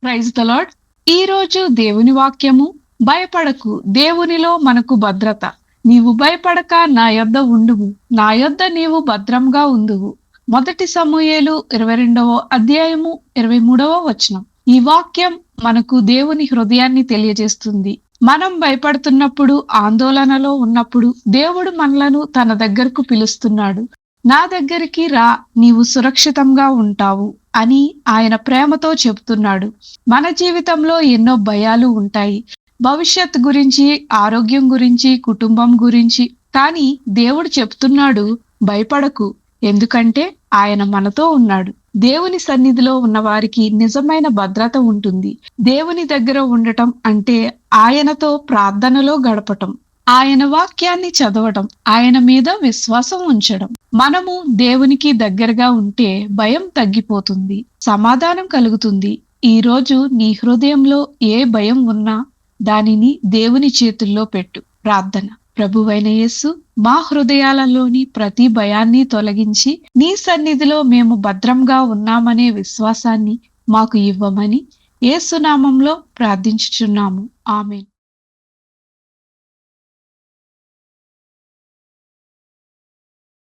Praise the lord. ఈ రోజు దేవుని వాక్యము, భయపడకు, దేవునిలో మనకు భద్రత. నీవు భయపడక నా యొద్ద ఉండుము, నా యొద్ద నీవు భద్రంగా ఉందువు. మొదటి సమూయేలు 22వ అధ్యాయము 23వ వచనం. ఈ వాక్యం మనకు దేవుని హృదయాన్ని తెలియజేస్తుంది. మనం భయపడుతున్నప్పుడు, ఆందోళనలో ఉన్నప్పుడు దేవుడు మనలను తన దగ్గరకు పిలుస్తున్నాడు. నా దగ్గరికి రా, నీవు సురక్షితంగా ఉంటావు అని ఆయన ప్రేమతో చెప్తున్నాడు. మన జీవితంలో ఎన్నో భయాలు ఉంటాయి. భవిష్యత్ గురించి, ఆరోగ్యం గురించి, కుటుంబం గురించి. కానీ దేవుడు చెప్తున్నాడు, భయపడకు, ఎందుకంటే ఆయన మనతో ఉన్నాడు. దేవుని సన్నిధిలో ఉన్న వారికి నిజమైన భద్రత ఉంటుంది. దేవుని దగ్గర ఉండటం అంటే ఆయనతో ప్రార్థనలో గడపటం, ఆయన వాక్యాన్ని చదవటం, ఆయన మీద విశ్వాసం ఉంచడం. మనము దేవునికి దగ్గరగా ఉంటే భయం తగ్గిపోతుంది, సమాధానం కలుగుతుంది. ఈ రోజు నీ హృదయంలో ఏ భయం ఉన్నా దానిని దేవుని చేతుల్లో పెట్టు. ప్రార్థన. ప్రభువైన యేసు, మా హృదయాలలోని ప్రతి భయాన్ని తొలగించి నీ సన్నిధిలో మేము భద్రంగా ఉన్నామనే విశ్వాసాన్ని మాకు ఇవ్వమని యేసు నామంలో ప్రార్థించుచున్నాము. ఆమేన్.